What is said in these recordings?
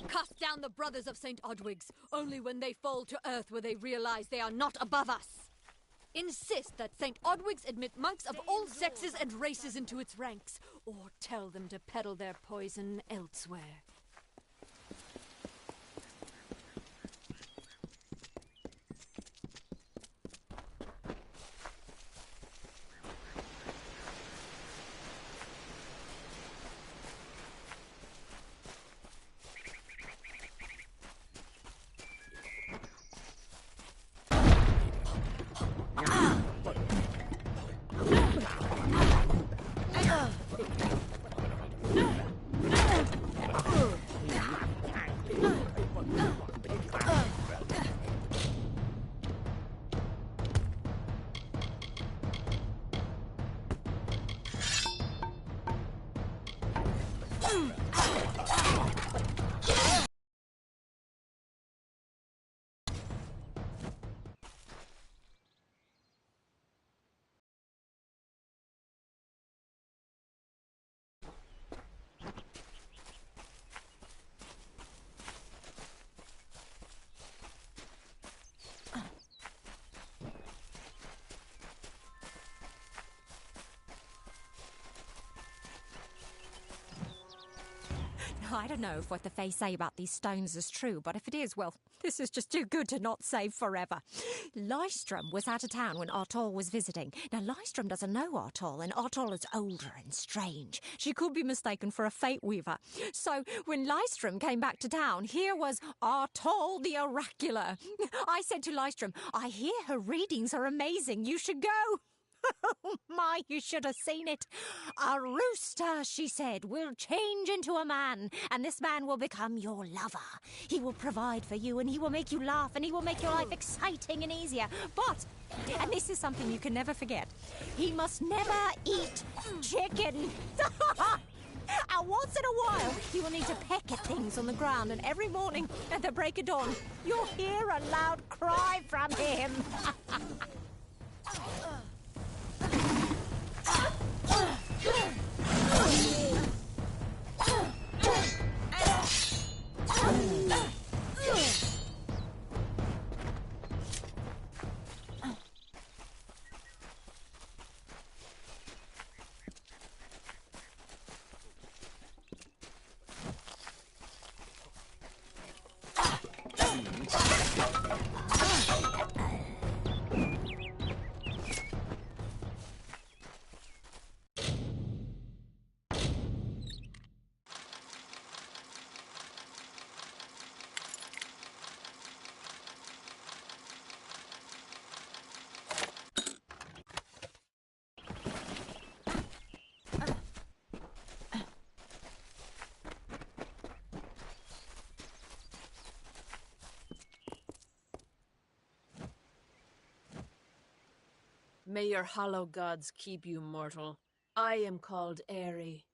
Cast down the brothers of St. Odwig's. Only when they fall to earth will they realize they are not above us. Insist that St. Odwig's admit monks of all sexes and races into its ranks, or tell them to peddle their poison elsewhere. I don't know if what the Fae say about these stones is true, but if it is, well, this is just too good to not save forever. Lystrom was out of town when Artol was visiting. Now, Lystrom doesn't know Artol, and Artol is older and strange. She could be mistaken for a fate weaver. So, when Lystrom came back to town, here was Artol the Oracular. I said to Lystrom, I hear her readings are amazing. You should go. Oh my, you should have seen it. A rooster, she said, will change into a man, and this man will become your lover. He will provide for you, and he will make you laugh, and he will make your life exciting and easier. But, and this is something you can never forget, he must never eat chicken. And once in a while, he will need to peck at things on the ground, and every morning at the break of dawn, you'll hear a loud cry from him. May your hollow gods keep you, mortal. I am called Airy.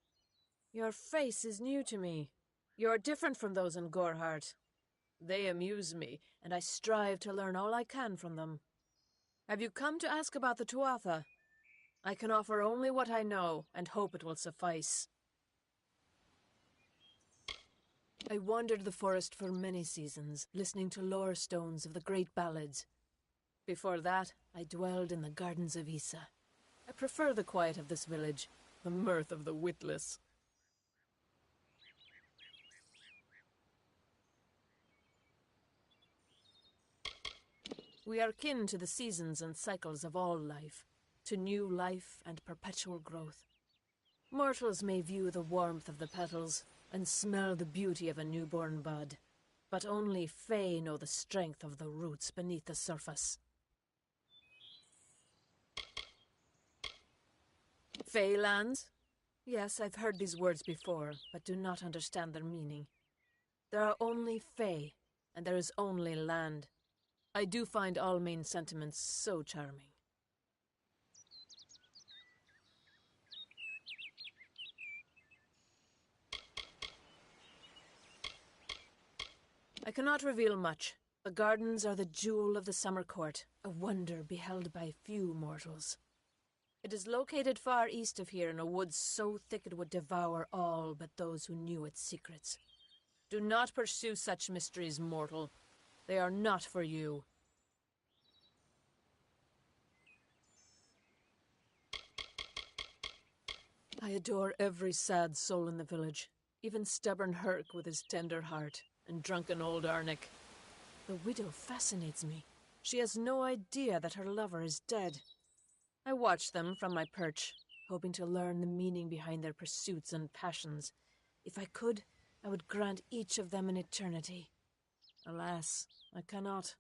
Your face is new to me. You are different from those in Gorhart. They amuse me, and I strive to learn all I can from them. Have you come to ask about the Tuatha? I can offer only what I know, and hope it will suffice. I wandered the forest for many seasons, listening to lore stones of the great ballads. Before that, I dwelled in the gardens of Issa. I prefer the quiet of this village, the mirth of the witless. We are kin to the seasons and cycles of all life, to new life and perpetual growth. Mortals may view the warmth of the petals and smell the beauty of a newborn bud, but only Fae know the strength of the roots beneath the surface. Faelands? Yes, I've heard these words before, but do not understand their meaning. There are only Fae, and there is only land. I do find all main sentiments so charming. I cannot reveal much. The gardens are the jewel of the summer court, a wonder beheld by few mortals. It is located far east of here in a wood so thick it would devour all but those who knew its secrets. Do not pursue such mysteries, mortal. They are not for you. I adore every sad soul in the village, even stubborn Herc with his tender heart, and drunken old Arnick. The widow fascinates me. She has no idea that her lover is dead. I watch them from my perch, hoping to learn the meaning behind their pursuits and passions. If I could, I would grant each of them an eternity. Alas, I cannot.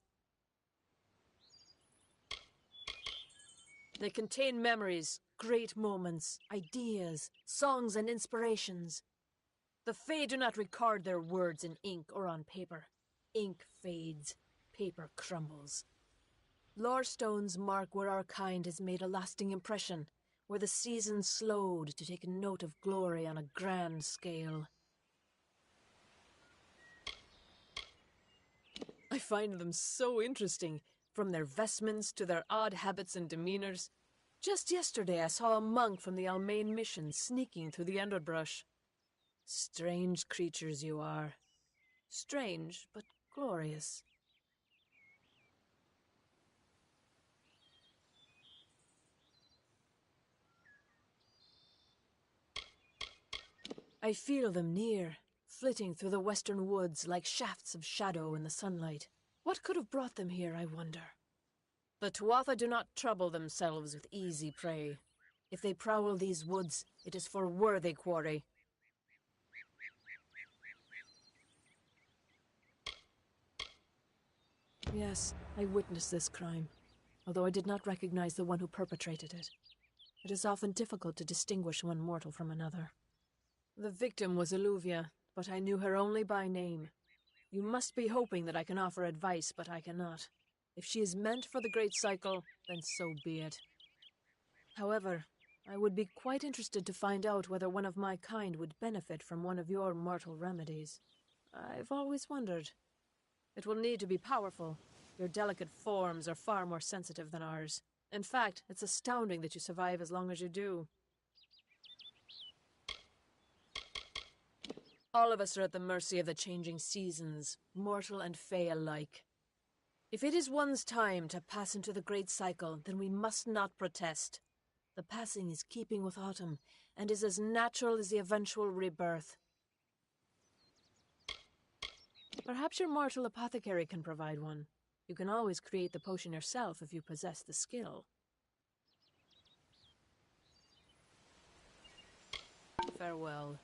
They contain memories, great moments, ideas, songs and inspirations. The Fae do not record their words in ink or on paper. Ink fades, paper crumbles. Lore stones mark where our kind has made a lasting impression, where the seasons slowed to take note of glory on a grand scale. I find them so interesting, from their vestments to their odd habits and demeanors. Just yesterday I saw a monk from the Almain mission sneaking through the underbrush. Strange creatures you are. Strange, but glorious. I feel them near, flitting through the western woods like shafts of shadow in the sunlight. What could have brought them here, I wonder? The Tuatha do not trouble themselves with easy prey. If they prowl these woods, it is for worthy quarry. Yes, I witnessed this crime, although I did not recognize the one who perpetrated it. It is often difficult to distinguish one mortal from another. The victim was Illuvia, but I knew her only by name. You must be hoping that I can offer advice, but I cannot. If she is meant for the Great Cycle, then so be it. However, I would be quite interested to find out whether one of my kind would benefit from one of your mortal remedies. I've always wondered. It will need to be powerful. Your delicate forms are far more sensitive than ours. In fact, it's astounding that you survive as long as you do. All of us are at the mercy of the changing seasons, mortal and Fae alike. If it is one's time to pass into the Great Cycle, then we must not protest. The passing is keeping with autumn, and is as natural as the eventual rebirth. Perhaps your mortal apothecary can provide one. You can always create the potion yourself if you possess the skill. Farewell.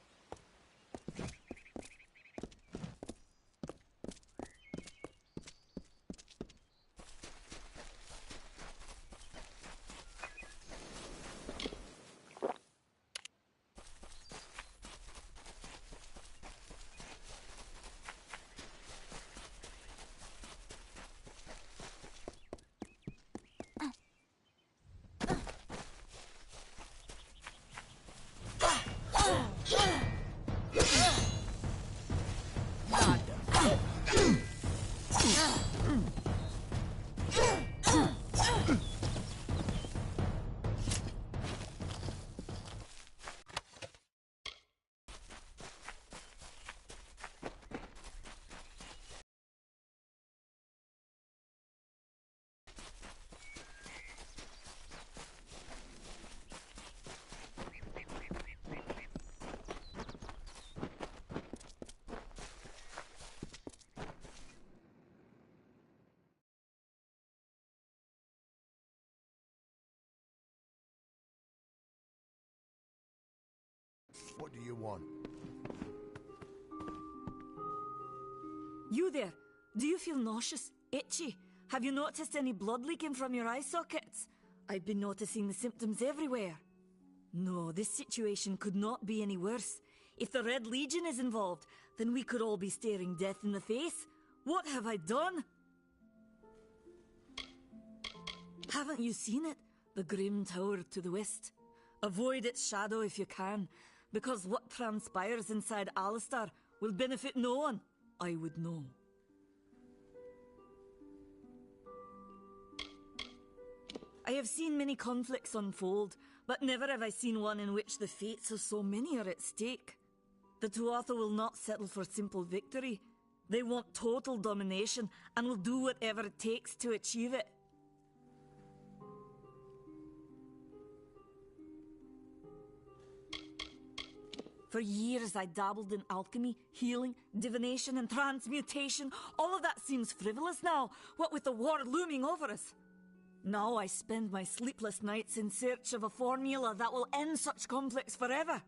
What do you want? You there? Do you feel nauseous? Itchy? Have you noticed any blood leaking from your eye sockets? I've been noticing the symptoms everywhere. No, this situation could not be any worse. If the Red Legion is involved, then we could all be staring death in the face. What have I done? Haven't you seen it? The grim tower to the west. Avoid its shadow if you can, because what transpires inside Alistar will benefit no one. I would know. I have seen many conflicts unfold, but never have I seen one in which the fates of so many are at stake. The Tuatha will not settle for simple victory. They want total domination and will do whatever it takes to achieve it. For years I dabbled in alchemy, healing, divination and transmutation. All of that seems frivolous now, what with the war looming over us. Now I spend my sleepless nights in search of a formula that will end such conflicts forever.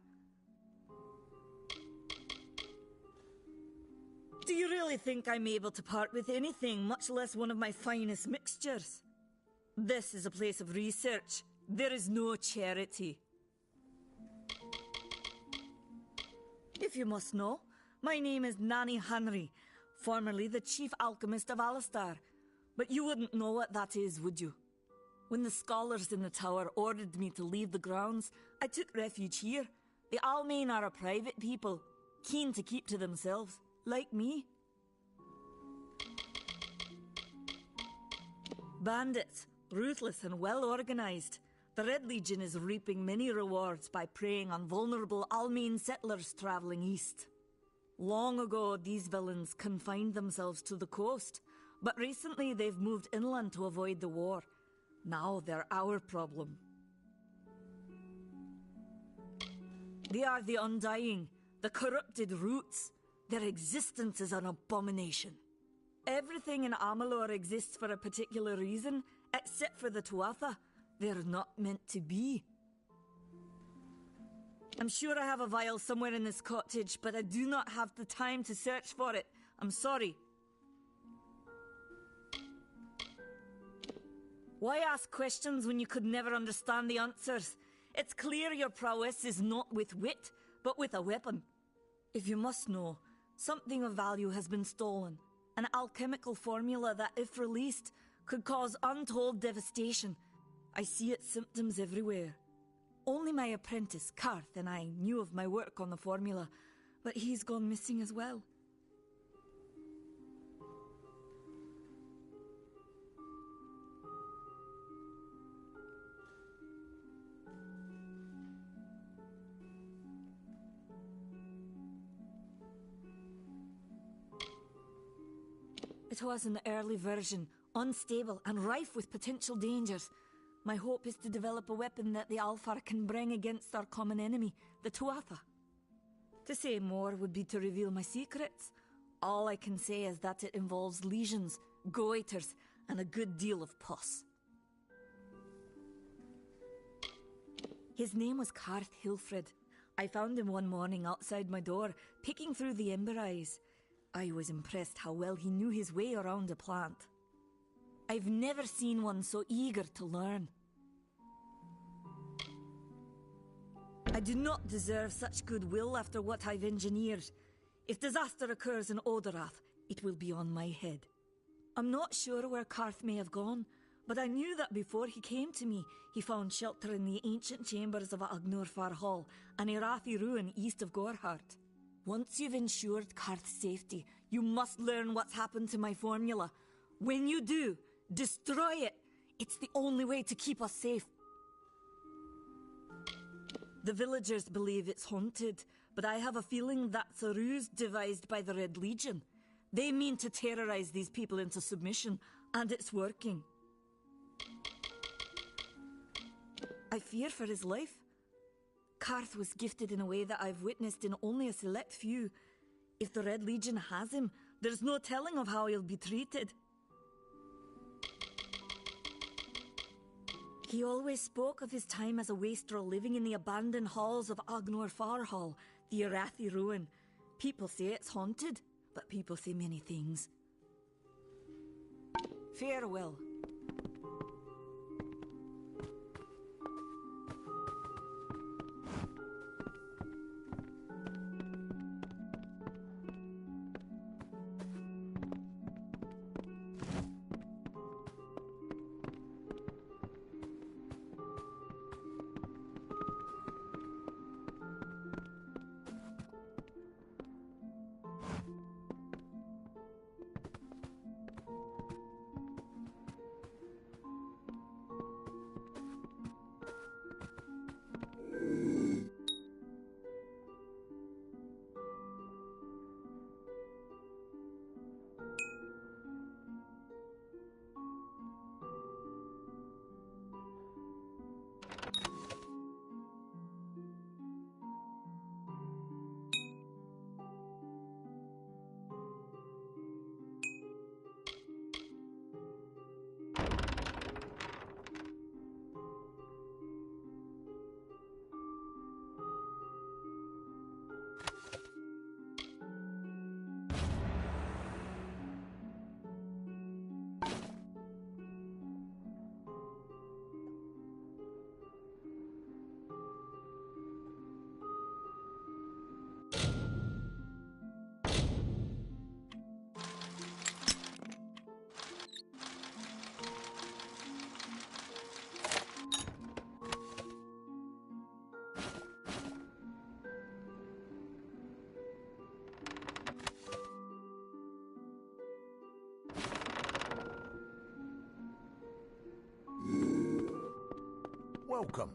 Do you really think I'm able to part with anything, much less one of my finest mixtures? This is a place of research. There is no charity. If you must know, my name is Nani Henry, formerly the chief alchemist of Alistar. But you wouldn't know what that is, would you? When the scholars in the tower ordered me to leave the grounds, I took refuge here. The Almain are a private people, keen to keep to themselves, like me. Bandits, ruthless and well organized. The Red Legion is reaping many rewards by preying on vulnerable Almain settlers traveling east. Long ago, these villains confined themselves to the coast, but recently they've moved inland to avoid the war. Now they're our problem. They are the Undying, the corrupted roots. Their existence is an abomination. Everything in Amalur exists for a particular reason, except for the Tuatha. They're not meant to be. I'm sure I have a vial somewhere in this cottage, but I do not have the time to search for it. I'm sorry. Why ask questions when you could never understand the answers? It's clear your prowess is not with wit, but with a weapon. If you must know, something of value has been stolen. An alchemical formula that, if released, could cause untold devastation. I see its symptoms everywhere. Only my apprentice, Karth, and I knew of my work on the formula, but he's gone missing as well. It was an early version, unstable and rife with potential dangers. My hope is to develop a weapon that the Alfar can bring against our common enemy, the Tuatha. To say more would be to reveal my secrets. All I can say is that it involves lesions, goiters, and a good deal of pus. His name was Karth Hilfred. I found him one morning outside my door, picking through the ember eyes. I was impressed how well he knew his way around a plant. I've never seen one so eager to learn. I do not deserve such goodwill after what I've engineered. If disaster occurs in Odorath, it will be on my head. I'm not sure where Karth may have gone, but I knew that before he came to me, he found shelter in the ancient chambers of Agnurfar Hall, an Irathi ruin east of Gorhart. Once you've ensured Karth's safety, you must learn what's happened to my formula. When you do, destroy it. It's the only way to keep us safe. The villagers believe it's haunted, but I have a feeling that's a ruse devised by the Red Legion. They mean to terrorize these people into submission, and it's working. I fear for his life. Karth was gifted in a way that I've witnessed in only a select few. If the Red Legion has him, there's no telling of how he'll be treated. He always spoke of his time as a wastrel living in the abandoned halls of Agnor Farhall, the Arathi ruin. People say it's haunted, but people say many things. Farewell. Welcome.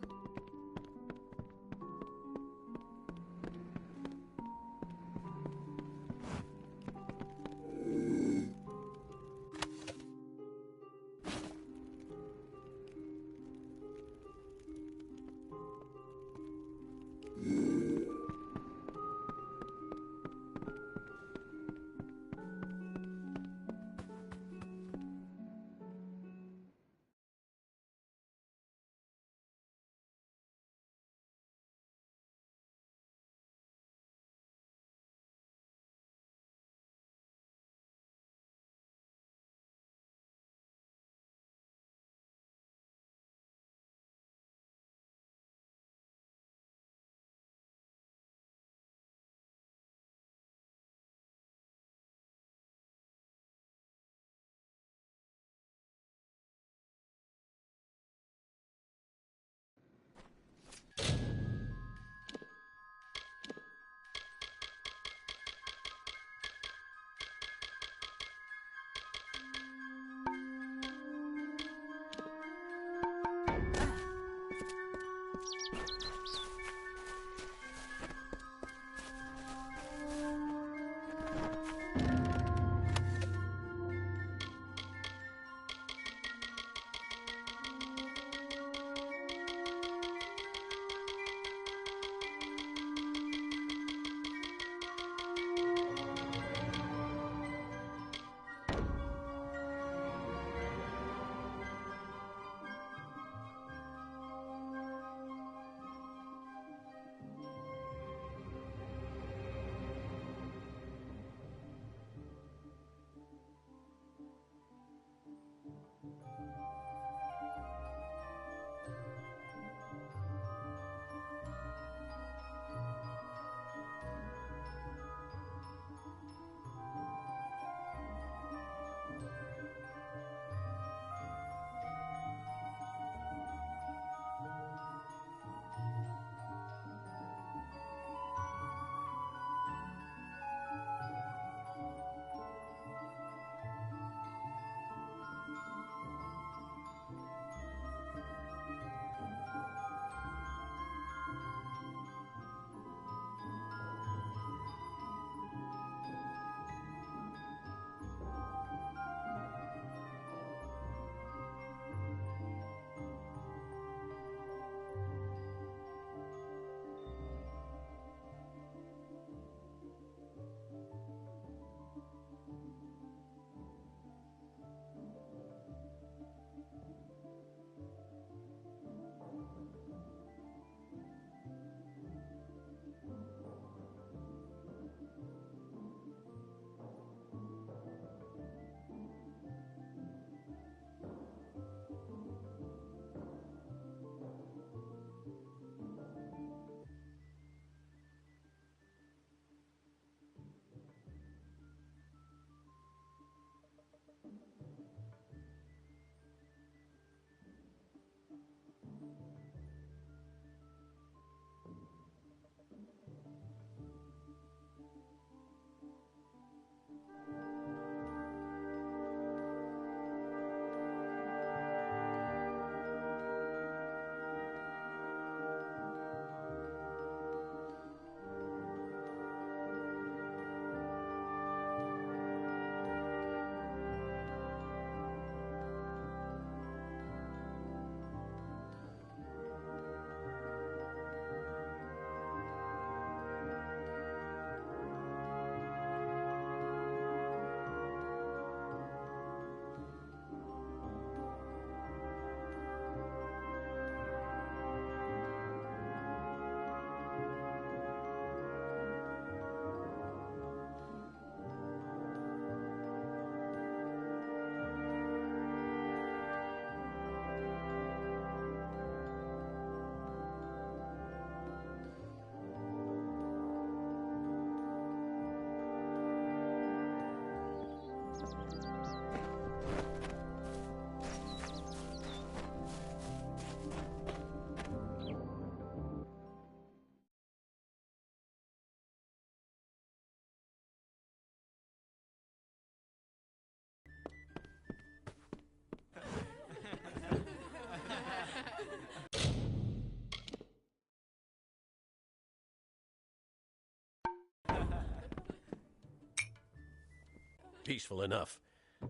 Peaceful enough,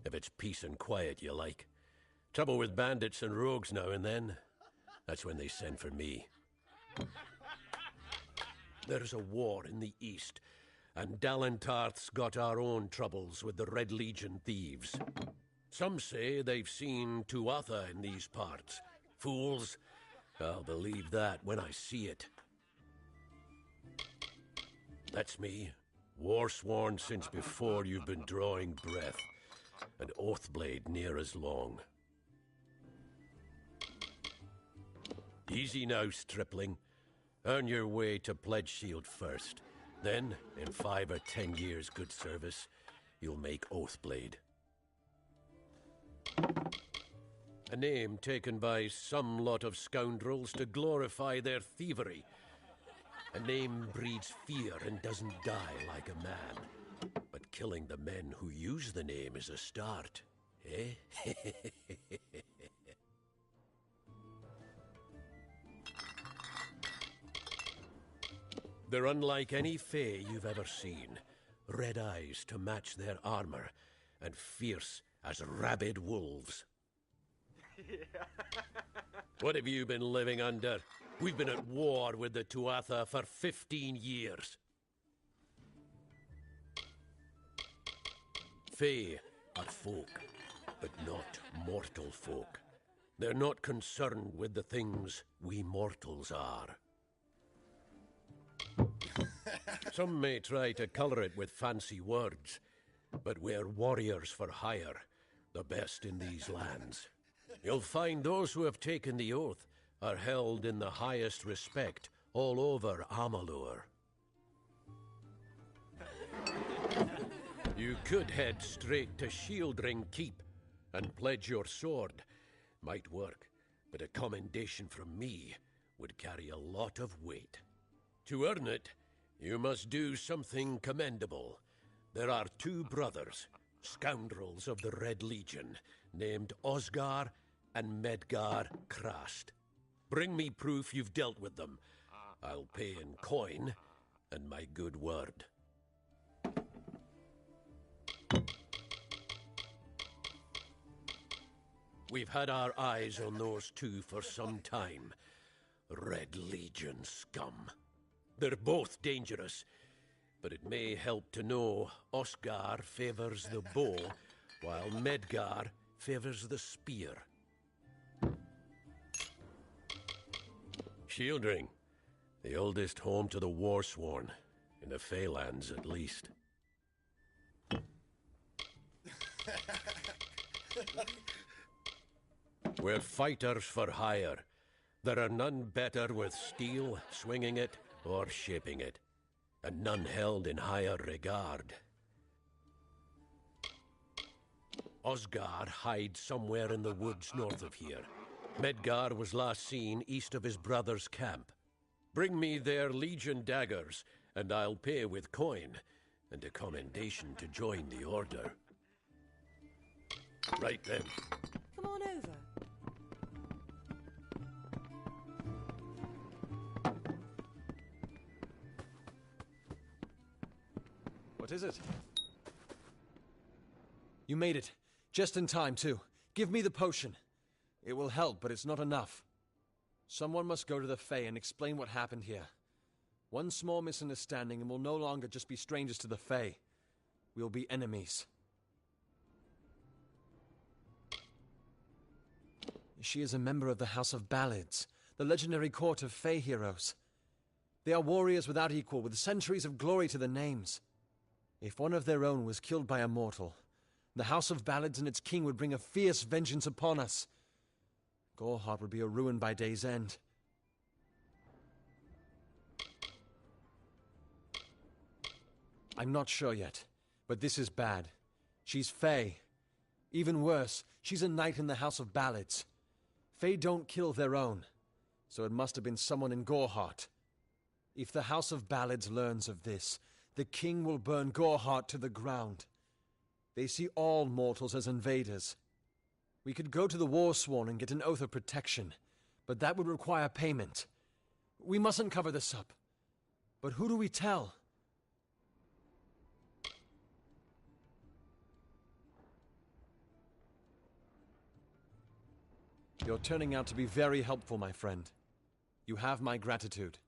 if it's peace and quiet you like. Trouble with bandits and rogues now and then, that's when they send for me. There's a war in the east, and Dalentarth's got our own troubles with the Red Legion thieves. Some say they've seen Tuatha in these parts. Fools. I'll believe that when I see it. That's me, war-sworn since before you've been drawing breath, and Oathblade near as long. Easy now, stripling. Earn your way to Pledge Shield first. Then, in 5 or 10 years' good service, you'll make Oathblade. A name taken by some lot of scoundrels to glorify their thievery. A name breeds fear and doesn't die like a man. But killing the men who use the name is a start, eh? They're unlike any Fae you've ever seen. Red eyes to match their armor, and fierce as rabid wolves. What have you been living under? We've been at war with the Tuatha for 15 years. Fae are folk, but not mortal folk. They're not concerned with the things we mortals are. Some may try to color it with fancy words, but we're warriors for hire, the best in these lands. You'll find those who have taken the oath are held in the highest respect all over Amalur. You could head straight to Shieldring Keep and pledge your sword. Might work, but a commendation from me would carry a lot of weight. To earn it, you must do something commendable. There are 2 brothers, scoundrels of the Red Legion, named Osgar and Medgar Krast. Bring me proof you've dealt with them. I'll pay in coin and my good word. We've had our eyes on those 2 for some time. Red Legion scum. They're both dangerous, but it may help to know Oscar favors the bow, while Medgar favors the spear. Shieldring, the oldest home to the Warsworn, in the Feylands at least. We're fighters for hire. There are none better with steel, swinging it, or shaping it, and none held in higher regard. Osgar hides somewhere in the woods north of here. Medgar was last seen east of his brother's camp. Bring me their Legion daggers, and I'll pay with coin, and a commendation to join the order. Right then. Come on over. What is it? You made it. Just in time, too. Give me the potion. It will help, but it's not enough. Someone must go to the Fae and explain what happened here. One small misunderstanding and we'll no longer just be strangers to the Fae. We'll be enemies. She is a member of the House of Ballads, the legendary court of Fae heroes. They are warriors without equal, with centuries of glory to their names. If one of their own was killed by a mortal, the House of Ballads and its king would bring a fierce vengeance upon us. Gorehart would be a ruin by day's end. I'm not sure yet, but this is bad. She's Fae. Even worse, she's a knight in the House of Ballads. Fae don't kill their own, so it must have been someone in Gorehart. If the House of Ballads learns of this, the king will burn Gorehart to the ground. They see all mortals as invaders. We could go to the Warsworn and get an oath of protection, but that would require payment. We mustn't cover this up. But who do we tell? You're turning out to be very helpful, my friend. You have my gratitude.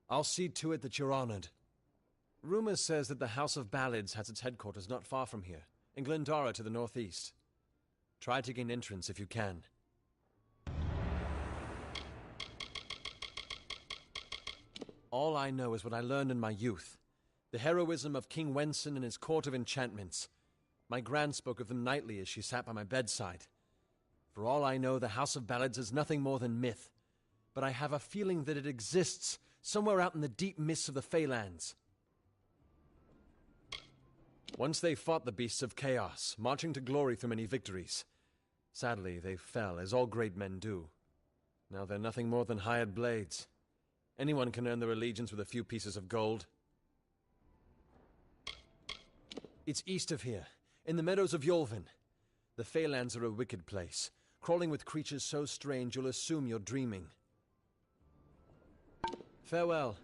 I'll see to it that you're honored. Rumor says that the House of Ballads has its headquarters not far from here, in Glendara to the northeast. Try to gain entrance if you can. All I know is what I learned in my youth. The heroism of King Wenson and his court of enchantments. My gran spoke of them nightly as she sat by my bedside. For all I know, the House of Ballads is nothing more than myth. But I have a feeling that it exists somewhere out in the deep mists of the Feylands. Once they fought the beasts of chaos, marching to glory through many victories. Sadly, they fell, as all great men do. Now they're nothing more than hired blades. Anyone can earn their allegiance with a few pieces of gold. It's east of here, in the meadows of Yolvin. The Feylands are a wicked place, crawling with creatures so strange you'll assume you're dreaming. Farewell.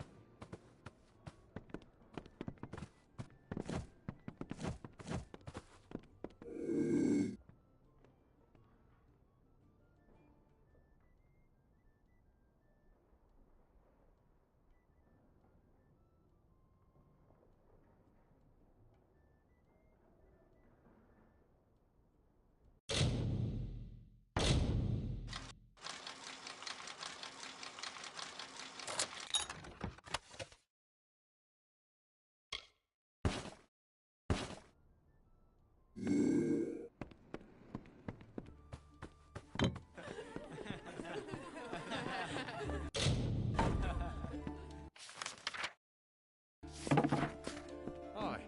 Hi.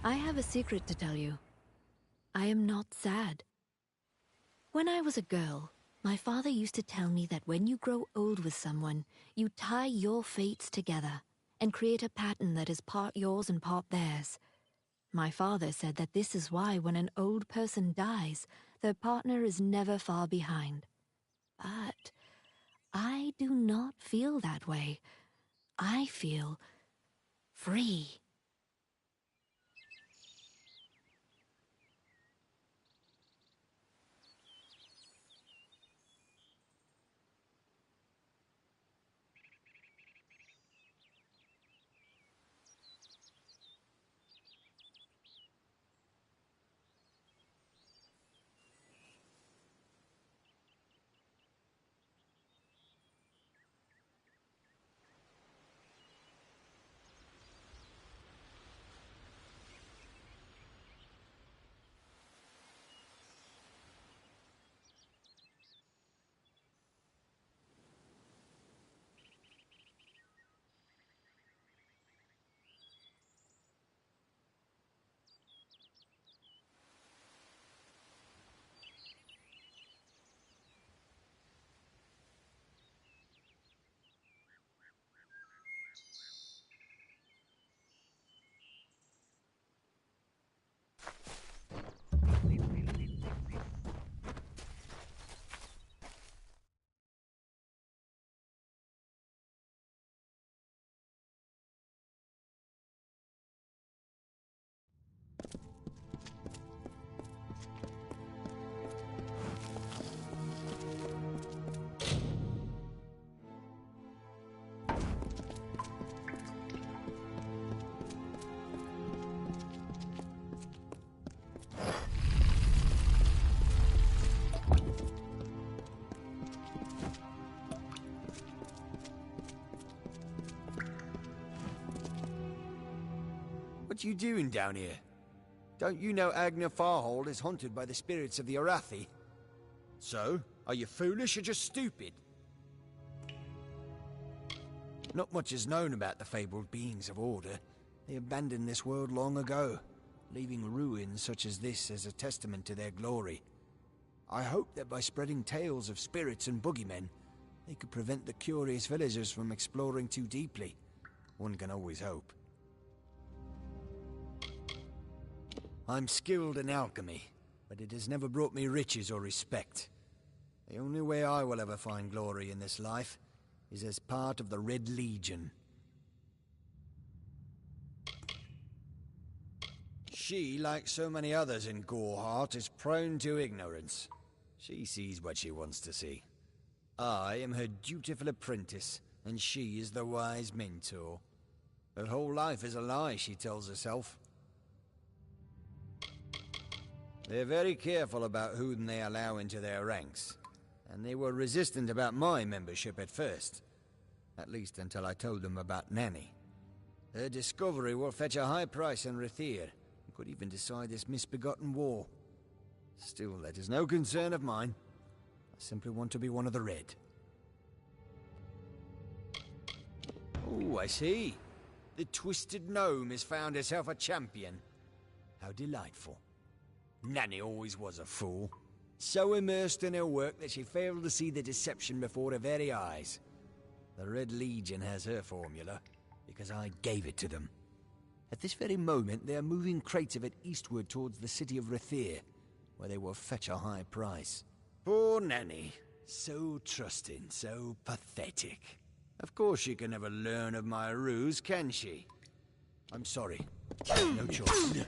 I have a secret to tell you. I am not sad. When I was a girl, my father used to tell me that when you grow old with someone, you tie your fates together and create a pattern that is part yours and part theirs. My father said that this is why when an old person dies, their partner is never far behind. But I do not feel that way. I feel free. What you doing down here? Don't you know Agner Farhold is haunted by the spirits of the Arathi? So, are you foolish or just stupid? Not much is known about the fabled beings of Order. They abandoned this world long ago, leaving ruins such as this as a testament to their glory. I hope that by spreading tales of spirits and boogeymen, they could prevent the curious villagers from exploring too deeply. One can always hope. I'm skilled in alchemy, but it has never brought me riches or respect. The only way I will ever find glory in this life is as part of the Red Legion. She, like so many others in Goreheart, is prone to ignorance. She sees what she wants to see. I am her dutiful apprentice, and she is the wise mentor. Her whole life is a lie, she tells herself. They're very careful about whom they allow into their ranks, and they were resistant about my membership at first. At least until I told them about Nanny. Her discovery will fetch a high price in Rathir, and could even decide this misbegotten war. Still, that is no concern of mine. I simply want to be one of the Red. Oh, I see. The Twisted Gnome has found herself a champion. How delightful. Nanny always was a fool. So immersed in her work that she failed to see the deception before her very eyes. The Red Legion has her formula, because I gave it to them. At this very moment, they are moving crates of it eastward towards the city of Rathir, where they will fetch a high price. Poor Nanny. So trusting, so pathetic. Of course she can never learn of my ruse, can she? I'm sorry. No choice.